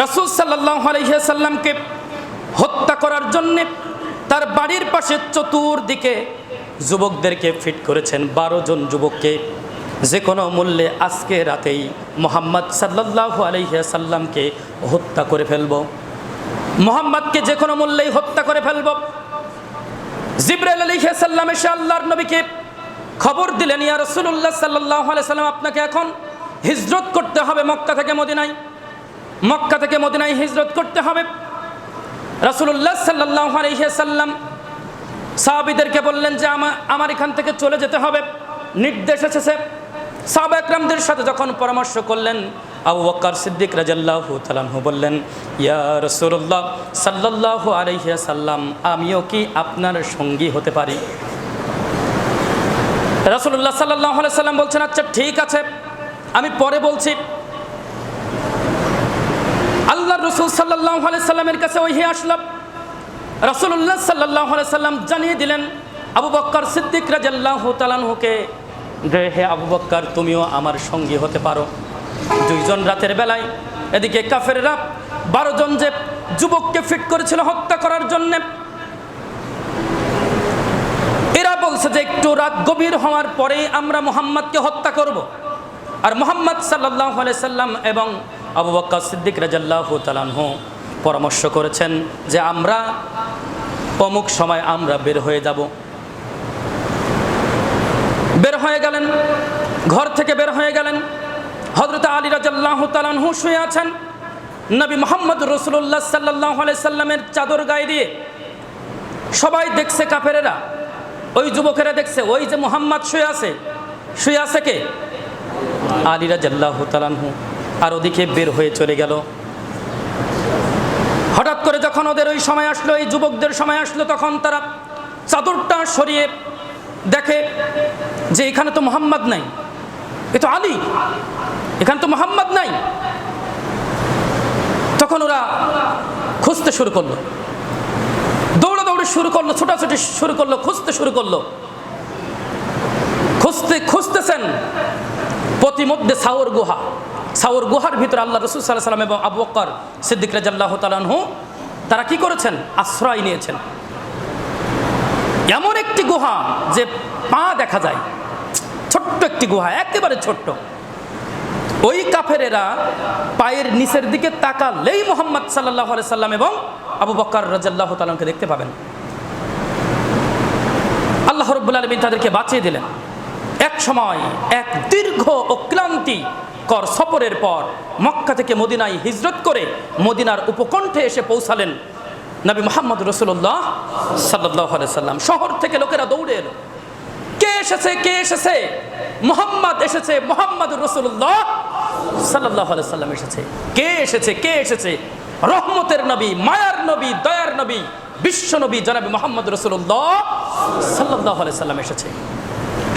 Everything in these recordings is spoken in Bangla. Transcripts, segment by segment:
রাসূল সাল্লাল্লাহু আলাইহি ওয়াসাল্লামকে হত্যা করার জন্যে তার বাড়ির পাশে চতুর্দিকে যুবকদেরকে ফিট করেছেন। 12 জন যুবককে যে কোনো মূল্যে আজকে রাতেই মুহাম্মদ সাল্লাল্লাহু আলাইহি ওয়াসাল্লামকে হত্যা করে ফেলব, মুহাম্মদকে যে কোনো মূল্যেই হত্যা করে ফেলব। জিবরাইল আলাইহিস সালাম এসে আল্লাহর নবীকে খবর দিলেন, ইয়া রাসূলুল্লাহ সাল্লাল্লাহু আলাইহি ওয়াসাল্লাম, আপনাকে এখন হিজরত করতে হবে মক্কা থেকে মদিনায়, মক্কা থেকে মদিনায় হিজরত করতে হবে। রাসূলুল্লাহ সাল্লাল্লাহু আলাইহি ওয়াসাল্লাম সাহাবীদেরকে বললেন যে আমার এখান থেকে চলে যেতে হবে, নির্দেশ এসেছে। সাহাবা একরামদের সাথে যখন পরামর্শ করলেন, আবু বকর সিদ্দিক রাদিয়াল্লাহু তাআলা আনহু বললেন, ইয়া রাসূলুল্লাহ সাল্লাল্লাহু আলাইহি ওয়াসাল্লাম, আমিও কি আপনার সঙ্গী হতে পারি? রাসূলুল্লাহ সাল্লাল্লাহু আলাইহি ওয়াসাল্লাম বলছেন, আচ্ছা ঠিক আছে, আমি পরে বলছি। আল্লাহর রাসূল সাল্লাল্লাহু আলাইহি ওয়াসাল্লামের কাছে ওহী আসলো। রাসূলুল্লাহ সাল্লাল্লাহু আলাইহি ওয়াসাল্লাম জানিয়ে দিলেন আবু বকর সিদ্দিক রাদিয়াল্লাহু তাআলা আনহুকে যে, হে আবু বকর, তুমিও আমার সঙ্গী হতে পারো। দুইজন রাতের বেলায় এদিকে কাফেররা 12 জন যে যুবককে ফিট করেছিল হত্যা করার জন্য, এরা বলছে যে একটু রাত গভীর হওয়ার পরেই আমরা মুহাম্মদকে হত্যা করব। আর মুহাম্মদ সাল্লাল্লাহু আলাইহি সাল্লাম এবং আবু বকর সিদ্দিক রাদিয়াল্লাহু তাআলা আনহু পরামর্শ করেছেন যে আমরা অমুক সময় আমরা বের হয়ে যাব। বের হয়ে গেলেন, ঘর থেকে বের হয়ে গেলেন। হযরত আলী রাদিয়াল্লাহু তাআলা আনহু শুয়ে আছেন, নবী মুহাম্মদ রাসূলুল্লাহ সাল্লাল্লাহু আলাইহি সাল্লামের চাদর গায়ে দিয়ে। সবাই দেখছে, কাফেরেরা, ওই যুবকেরা দেখছে, ওই যে মুহাম্মদ শুয়ে আছে কে? আলী রাদিয়াল্লাহু তাআলা আনহু। আর ওদিকে বের হয়ে চলে গেল। হঠাৎ করে যখন ওদের ওই সময় আসলো, এই যুবকদের সময় আসলো, তখন তারা চাদরটা সরিয়ে দেখে যে এখানে তো মুহাম্মদ নাই, এ তো আলী, এখানে তো মুহাম্মদ নাই। তখন ওরা খুঁজতে শুরু করলো, দৌড়াদৌড়ি শুরু করলো, ছোটাছুটি শুরু করলো, খুঁজতে শুরু করলো। খুঁজতেছেন, প্রতিমধ্যে সাওর গুহার ভিতরে আল্লাহ রাসূল সাল্লাল্লাহু আলাইহি সাল্লাম এবং আবু বকর সিদ্দিক রাদিয়াল্লাহু তাআলা আনহু তারা কি করেছেন? আশ্রয় নিয়েছেন। এমন একটি গুহা যে পা দেখা যায়, ছোট্ট একটি গুহা, একেবারে ছোট্ট। ওই কাফেরেরা পায়ের নিচের দিকে তাকালেই মুহাম্মদ সাল্লাল্লাহু আলাইহি সাল্লাম এবং আবু বকর রাদিয়াল্লাহু তাআলা আনহুকে দেখতে পাবেন। আল্লাহ রাব্বুল আলামিন তাদেরকে বাঁচিয়ে দিলেন। এক সময় এক দীর্ঘ ও ক্লান্তিকর সফরের পর মক্কা থেকে মদিনায় হিজরত করে মদিনার উপকণ্ঠে এসে পৌঁছালেন নবী মুহাম্মদ রাসূলুল্লাহ সাল্লাল্লাহু আলাইহি সাল্লাম। শহর থেকে লোকেরা দৌড়ে এলো, কে এসেছে, কে এসেছে? মুহাম্মদ এসেছে, মুহাম্মদুর রাসূলুল্লাহ সাল্লাল্লাহু আলাইহি সাল্লাম এসেছে। কে এসেছে, কে এসেছে? রহমতের নবী, মায়ার নবী, দয়ার নবী, বিশ্ব নবী জনাবে মুহাম্মদ রাসূলুল্লাহ সাল্লাল্লাহু আলাইহি সাল্লাম এসেছে।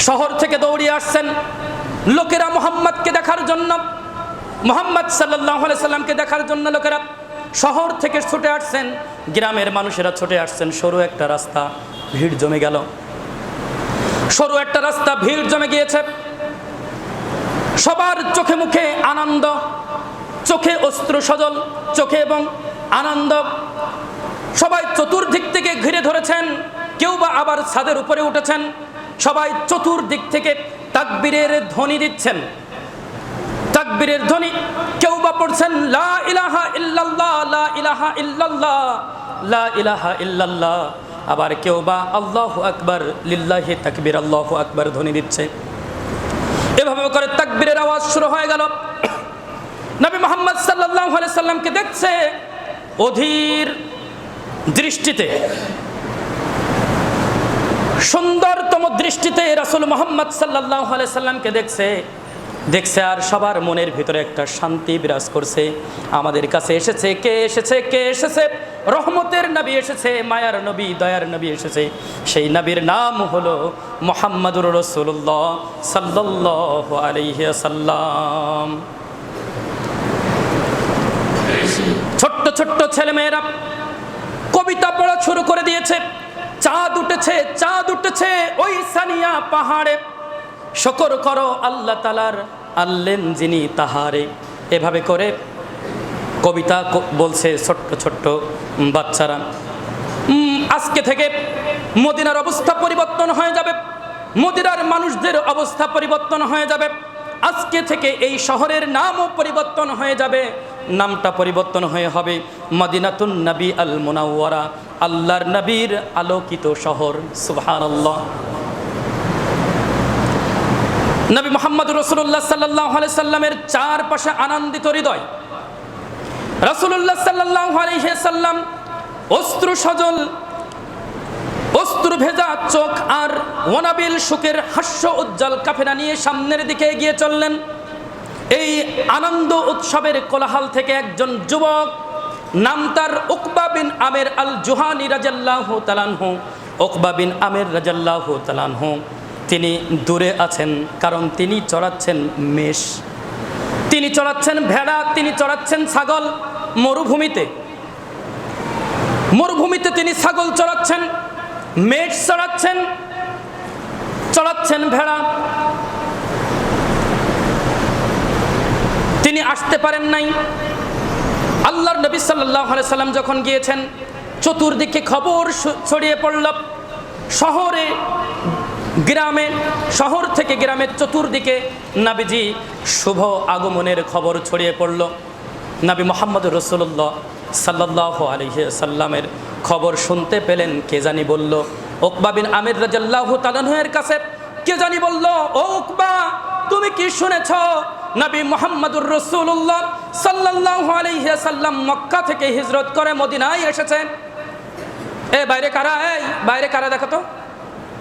শহর থেকে দৌড়িয়ে আসছেন লোকেরা মুহাম্মদকে দেখার জন্য, মুহাম্মদ সাল্লাল্লাহু আলাইহি সাল্লামকে দেখার জন্য লোকেরা শহর থেকে ছুটে আসছেন। গ্রামের মানুষেরা ছুটে আসছেন। সরু একটা রাস্তা, ভিড় জমে গেল। সরু একটা রাস্তা, ভিড় জমে গিয়েছে। সবার চোখে মুখে আনন্দ, চোখে অশ্রু সজল, চোখে এবং আনন্দ। সবাই চতুর্দিক থেকে ঘিরে ধরেছেন, কেউ বা আবার ছাদের উপরে উঠেছেন। সবাই চতুর্দিক থেকে তাকবীরের ধ্বনি দিচ্ছেন, তাকবীরের ধ্বনি। কেউ বা পড়ছেন লা ইলাহা ইল্লাল্লাহ, লা ইলাহা ইল্লাল্লাহ, লা ইলাহা ইল্লাল্লাহ। আবার কেউ বা আল্লাহু আকবার, লিল্লাহি তাকবীর, আল্লাহু আকবার ধ্বনি দিচ্ছে। এভাবে করে তাকবীরের আওয়াজ শুরু হয়ে গেল। নবী মুহাম্মদ সাল্লাল্লাহু আলাইহি সাল্লামকে দেখছে অধীর দৃষ্টিতে, সুন্দরতম দৃষ্টিতে রাসূল মুহাম্মদ সাল্লাল্লাহু আলাইহি সাল্লামকে দেখছে আর সবার মনের ভিতরে একটা শান্তি বিরাজ করছে। আমাদের কাছে এসেছে, কে এসেছে, কে এসেছে? রহমতের নবী এসেছে, মায়ার নবী, দয়ার নবী এসেছে। সেই নবীর নাম হলো মুহাম্মদুর রাসূলুল্লাহ সাল্লাল্লাহু আলাইহি ওয়াসাল্লাম। ছোট্ট ছোট্ট ছেলেমেয়েরা কবিতা পড়া শুরু করে দিয়েছে। চাঁদ উঠেছে, চাঁদ উঠেছে ওই সানিয়া পাহাড়ে, শুকর করো আল্লাহ তাআলার, আল্লেন যিনি তাহারে। এভাবে করে কবিতা বলছে ছোট্ট ছোট্ট বাচ্চারা। আজকে থেকে মদিনার অবস্থা পরিবর্তন হয়ে যাবে, মদিনার মানুষদের অবস্থা পরিবর্তন হয়ে যাবে। আজকে থেকে এই শহরের নামও পরিবর্তন হয়ে যাবে, নামটা পরিবর্তন হয়ে হবে মদিনাতুন নবী আল মুনাওয়ারা, আল্লাহর নবীর আলোকিত শহর। সুবহানাল্লাহ। নবী মুহাম্মদ রাসূলুল্লাহ সাল্লাল্লাহু আলাইহি সাল্লামের চারপাশে আনন্দিত হৃদয়। রাসূলুল্লাহ সাল্লাল্লাহু আলাইহি সাল্লাম অশ্রু সজল, অশ্রু ভেজা চোখ আর ওয়ানাবিল সুখের হাস্য উজ্জ্বল কাফেলা নিয়ে সামনের দিকে এগিয়ে চললেন। এই আনন্দ উৎসবের কোলাহল থেকে একজন যুবক, নাম তার উকবা বিন আমের আল জুহানি রাদিয়াল্লাহু তাআলা আনহু, উকবা বিন আমের রাদিয়াল্লাহু তাআলা আনহু, তিনি দূরে আছেন, কারণ তিনি চড়াচ্ছেন মেষ, তিনি চড়াচ্ছেন ভেড়া, তিনি চড়াচ্ছেন ছাগল। মরুভূমিতে তিনি ছাগল চড়াচ্ছেন, মেষ চড়াচ্ছেন ভেড়া। তিনি আসতে পারেন নাই। আল্লাহর নবী সাল্লাল্লাহু আলাইহি সাল্লাম যখন গিয়েছেন, চতুর্দিকে খবর ছড়িয়ে পড়ল। শহরে গ্রামে, শহর থেকে গ্রামের চতুর্দিকে নবীজি শুভ আগমনের খবর ছড়িয়ে পড়ল। নবী মুহাম্মদ রাসূলুল্লাহ সাল্লাল্লাহু আলাইহি সাল্লামের খবর শুনতে পেলেন। কে জানি বলল, উকবা বিন আমির রাদিয়াল্লাহু তাআলা এর কাছে কে জানি বলল, ও উকবা, তুমি কি শুনেছ? নবী মুহাম্মদুর রাসূলুল্লাহ সাল্লাল্লাহু আলাইহি সাল্লাম মক্কা থেকে হিজরত করে মদিনায় এসেছেন। এ বাইরে কারা? এই বাইরে কারা?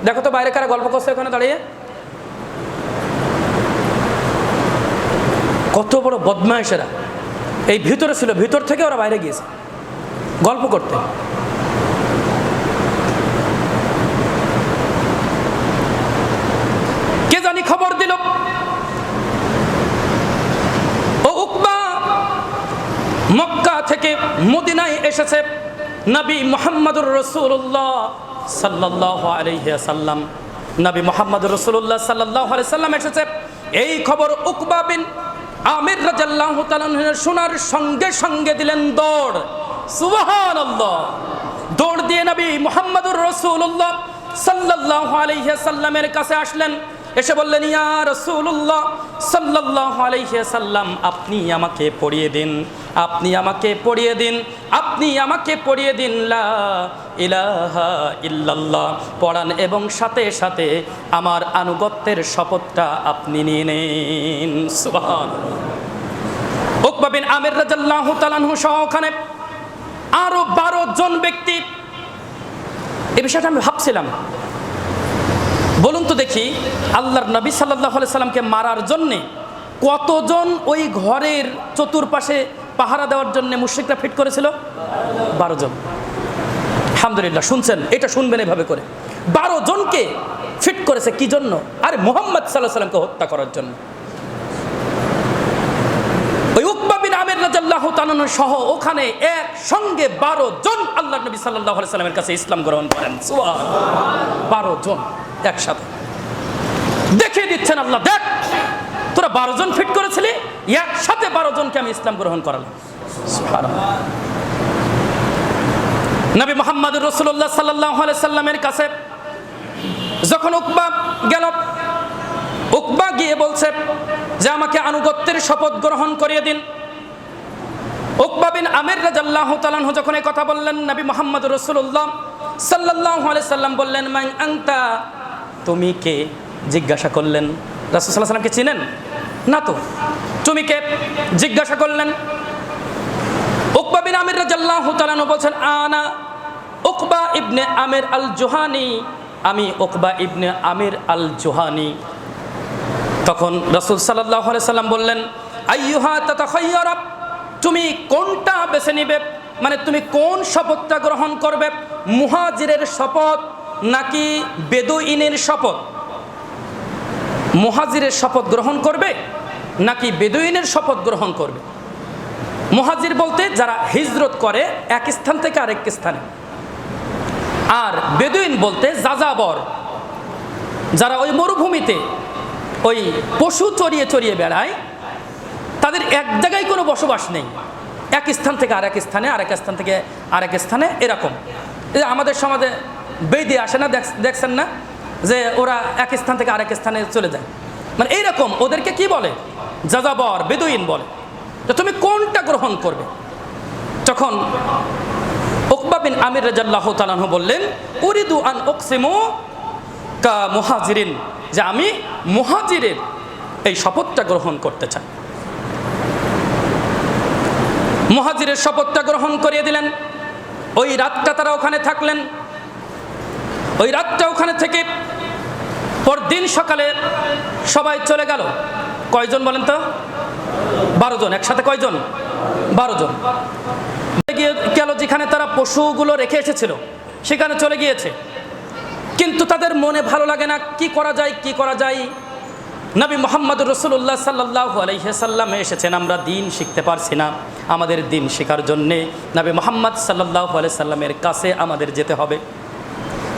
দেখো তো বাইরে কারা গল্প করছে ওখানে দাঁড়িয়ে। কত বড় বদমাইশেরা! এই ভিতরে ছিল, ভিতর থেকে ওরা বাইরে গিয়েছে গল্প করতে। কে জানি খবর দিল, ও উকবা, মক্কা থেকে মদিনায় এসেছে নবী মুহাম্মদুর রাসূলুল্লাহ সাল্লাল্লাহু আলাইহি সাল্লাম। নবী মুহাম্মদুর রাসূলুল্লাহ সাল্লাল্লাহু আলাইহি সাল্লাম এসেছে, এই খবর উকবা বিন আমির রাদিয়াল্লাহু তাআলা শোনার সঙ্গে সঙ্গে দিলেন দৌড়। সুবহানাল্লাহ। দৌড় দিয়ে নবী মুহাম্মদুর রাসূলুল্লাহ সাল্লাল্লাহু আলাইহি সাল্লামের কাছে আসলেন। এসে বললেন, ইয়া রাসূলুল্লাহ সাল্লাল্লাহু আলাইহি সাল্লাম, আপনি আমাকে পড়িয়ে দিন, আপনি আমাকে পড়িয়ে দিন, আপনি আমাকে পড়িয়ে দিন লা ইলাহা ইল্লাল্লাহ পড়ান, এবং সাথে সাথে আমার আনুগত্যের শপথটা আপনি নিয়ে নিন। সুবহানাল্লাহ। উকবা বিন আমির রাদিয়াল্লাহু তাআলা আনহু সহ ওখানে আরো 12 জন ব্যক্তি। এই বিষয়টা আমি ভাবছিলাম, বলুন তো দেখি, আল্লাহর নবী সাল্লাল্লাহু আলাইহি সাল্লামকে মারার জন্যে কতজন ওই ঘরের চতুর্পাশে পাহারা দেওয়ার জন্য মুশরিকরা ফিট করেছিল? 12 জন। আলহামদুলিল্লাহ, শুনছেন? এটা শুনবেন এভাবে করে। 12 জনকে ফিট করেছে কি জন্য? আরে মুহাম্মদ সাল্লাল্লাহু আলাইহি সাল্লামকে হত্যা করার জন্য। ওই উকবা বিন আমির রাদিয়াল্লাহু তাআলা সহ ওখানে একসঙ্গে 12 জন আল্লাহর নবী সাল্লাল্লাহু আলাইহি সাল্লামের কাছে ইসলাম গ্রহণ করেন। সুবহানাল্লাহ। 12 জন একসাথে দেখিয়ে দিচ্ছেন, আল্লাহ দেখ, তোরা 12 জন ফিট করেছিলি, একসাথে 12 জনকে আমি ইসলাম গ্রহণ করালাম। সুবহানাল্লাহ। নবী মুহাম্মদুর রাসূলুল্লাহ সাল্লাল্লাহু আলাইহি সাল্লামের কাছে যখন উকবা গেল, উকবা গিয়ে বলছে যে আমাকে আনুগত্যের শপথ গ্রহণ করিয়ে দিন। উকবা বিন আমির রাদিয়াল্লাহু তাআলা যখন এই কথা বললেন, নবী মুহাম্মদুর রাসূলুল্লাহ সাল্লাল্লাহু আলাইহি সাল্লাম বললেন, মান আনতা, তুমি কে? জিজ্ঞাসা করলেন। রাসূল সাল্লাল্লাহু আলাইহি সাল্লামকে চিনেন না তো, তুমি কে জিজ্ঞাসা করলেন। উকবা বিন আমির রাদিয়াল্লাহু তাআলা বলছেন, আনা উকবা ইবনে আমির আল জুহানি, আমি উকবা ইবনে আমির আল জুহানি। তখন রাসূল সাল্লাল্লাহু আলাইহি সাল্লাম বললেন, আইয়ুহা তাতাখায়্যারা, তুমি কোনটা বেছে নিবে? মানে তুমি কোন শপথটা গ্রহণ করবে? মুহাজিরের শপথ নাকি বেদুইনের শপথ? মুহাজিরের শপথ গ্রহণ করবে নাকি বেদুইনের শপথ গ্রহণ করবে? মুহাজির বলতে যারা হিজরত করে এক স্থান থেকে আরেক স্থানে, আর বেদুইন বলতে যাযাবর, যারা ওই মরুভূমিতে ওই পশু চড়িয়ে চড়িয়ে বেড়ায়, তাদের এক জায়গায় কোনো বসবাস নেই, এক স্থান থেকে আরেক স্থানে, আরেক স্থান থেকে আরেক স্থানে, এরকম। এই আমাদের সমাজে বেদি আসে না, দেখছেন না যে ওরা এক স্থান থেকে আরেক স্থানে চলে যায়, মানে এইরকম। ওদেরকে কি বলে? যাযাবর, বেদুইন বলে। তো তুমি কোনটা গ্রহণ করবে? তখন উকবা বিন আমির রাদিয়াল্লাহু তাআলা আনহু বললেন, উরিদু আন উকসিমু কা মুহাজিরিন, যে আমি মুহাজিরের এই শপথটা গ্রহণ করতে চাই। মুহাজিরের শপথটা গ্রহণ করিয়ে দিলেন। ওই রাতটা তারা ওখানে থাকলেন। ওই রাতটা ওখানে থেকে পরদিন সকালে সবাই চলে গেল। কয়জন বলেন তো? 12 জন। একসাথে কয়জন? 12 জন। গেল যেখানে তারা পশুগুলো রেখে এসেছিল সেখানে চলে গিয়েছে, কিন্তু তাদের মনে ভালো লাগে না। কি করা যায়, কি করা যায়? নবী মুহাম্মদুর রাসূলুল্লাহ সাল্লাল্লাহু আলাইহি সাল্লাম এসেছেন, আমরা দিন শিখতে পারছি না। আমাদের দিন শেখার জন্যে নবী মুহাম্মদ সাল্লাল্লাহু আলাইহি সাল্লামের কাছে আমাদের যেতে হবে,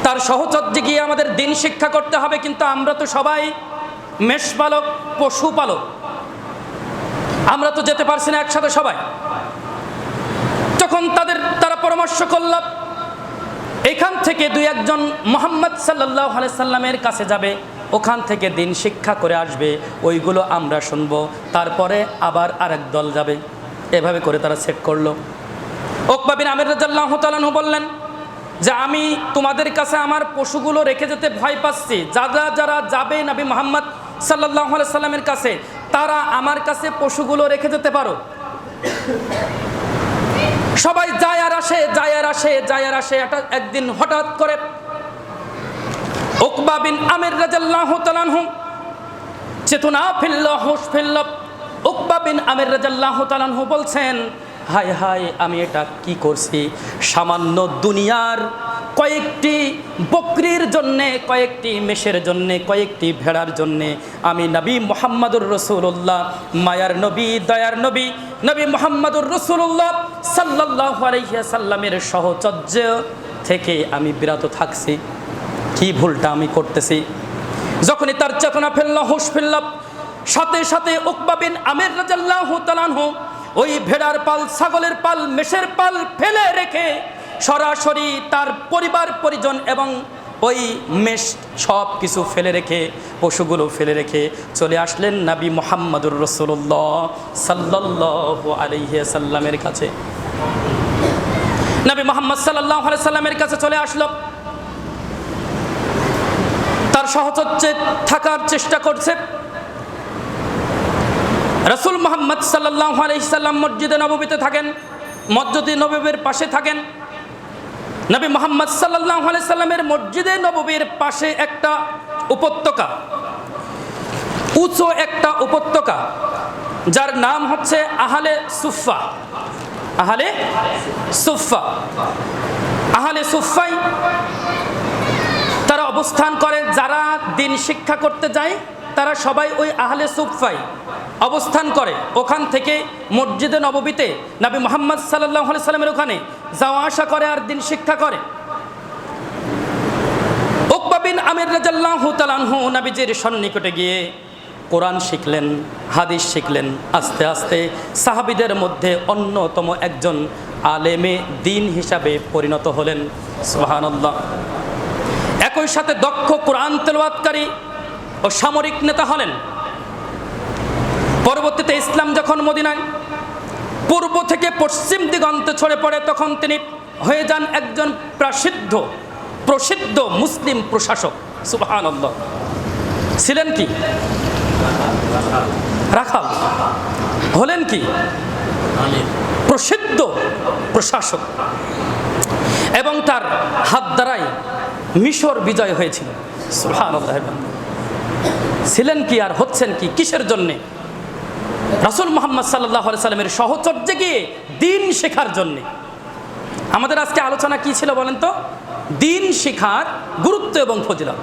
তার সহচর্যে গিয়ে আমাদের দিন শিক্ষা করতে হবে। কিন্তু আমরা তো সবাই মেষপালক, পশুপালক, আমরা তো যেতে পারছি না একসাথে সবাই। তখন তারা পরামর্শ করল, এখান থেকে 2-1 জন মুহাম্মদ সাল্লাল্লাহু আলাইহি সাল্লামের কাছে যাবে, ওখান থেকে দিন শিক্ষা করে আসবে, ওইগুলো আমরা শুনবো, তারপরে আবার আরেক দল যাবে। এভাবে করে তারা সেট করলো। উকবা বিন আমির রাদিয়াল্লাহু তাআলা আনহু বললেন যে আমি তোমাদের কাছে আমার পশুগুলো রেখে যেতে ভয় পাচ্ছি। যারা যাবে নবী মুহাম্মদ সাল্লাল্লাহু আলাইহি সাল্লামের কাছে, তারা আমার কাছে পশুগুলো রেখে যেতে পারো। সবাই যায় আর আসে, যায় আর আসে, যায় আর আসে। একদিন হঠাৎ করে উকবা বিন আমির রাদিয়াল্লাহু তাআলা আনহু চেতনা ফিরল, হুঁশ ফিরল। উকবা বিন আমির রাদিয়াল্লাহু তাআলা আনহু বলছেন, হায় হায়, আমি এটা কি করছি? সামান্য দুনিয়ার কয়েকটি বকরির জন্যে, কয়েকটি মেষের জন্যে, কয়েকটি ভেড়ার জন্যে আমি নবী মুহাম্মদুর রাসূলুল্লাহ, মায়ার নবী, দয়ার নবী, নবী মুহাম্মদুর রাসূলুল্লাহ সাল্লাল্লাহু আলাইহি সাল্লামের সাহচর্য থেকে আমি বিরত থাকছি। কি ভুলটা আমি করতেছি? যখনই তার চেতনা ফেলল, হুঁশ ফেলল, সাথে সাথে উকবা বিন আমির রাদিয়াল্লাহু তাআলা আনহু ওই ভেড়ার পাল, ছাগলের পাল, মেষের পাল ফেলে রেখে সরাসরি তার পরিবার পরিজন এবং ওই মেষ সব কিছু ফেলে রেখে, পশুগুলো ফেলে রেখে চলে আসলেন নবী মুহাম্মদুর রাসূলুল্লাহ সাল্লাল্লাহু আলাইহি সাল্লামের কাছে। নবী মুহাম্মদ সাল্লাল্লাহু আলাইহি সাল্লামের কাছে চলে আসলো। তার সাহচর্যে থাকার চেষ্টা করছে। রাসূল মুহাম্মদ সাল্লাল্লাহু আলাইহি সাল্লাম মসজিদে নববীতে থাকেন, মসজিদে নববীর পাশে থাকেন। নবী মুহাম্মদ সাল্লাল্লাহু আলাইহি সাল্লামের মসজিদে নববীর পাশে একটা উপত্যকা, উঁচু একটা উপত্যকা, যার নাম হচ্ছে আহলে সুফা। আহলে সুফা, আহলে সুফাই তারা অবস্থান করে। যারা দিন শিক্ষা করতে যায় তারা সবাই ওই আহলে সুফাই অবস্থান করে। ওখান থেকে মসজিদে নববীতে নবী মুহাম্মদ সাল্লাল্লাহু আলাইহি সাল্লামের ওখানে যাওয়া আসা করে আর দিন শিক্ষা করে। উকবা বিন আমির রাদিয়াল্লাহু তাআলা আনহু নবীজির সন্নিকটে গিয়ে কোরআন শিখলেন, হাদিস শিখলেন। আস্তে আস্তে সাহাবীদের মধ্যে অন্যতম একজন আলেমে দিন হিসাবে পরিণত হলেন। সুবহানাল্লাহ। একই সাথে দক্ষ কোরআন তেলাওয়াতকারী ও সামরিক নেতা হলেন। পরবর্তীতে ইসলাম যখন মদিনায় পূর্ব থেকে পশ্চিম দিগন্তে ছড়ে পড়ে, তখন তিনি হয়ে যান একজন প্রসিদ্ধ মুসলিম প্রশাসক। সুবহানাল্লাহ। ছিলেন কি? রাখাল। হলেন কি? প্রসিদ্ধ প্রশাসক। এবং তার হাত দ্বারাই মিশর বিজয় হয়েছিল। সুবহানাল্লাহ। ছিলেন কি আর হচ্ছেন কি কিসের জন্যে? রাসূল মুহাম্মদ সাল্লাল্লাহু আলাইহি সাল্লামের সাহচর্যে গিয়ে দিন শেখার জন্যে। আমাদের আজকে আলোচনা কি ছিল বলেন তো? দিন শেখার গুরুত্ব এবং ফজিলত।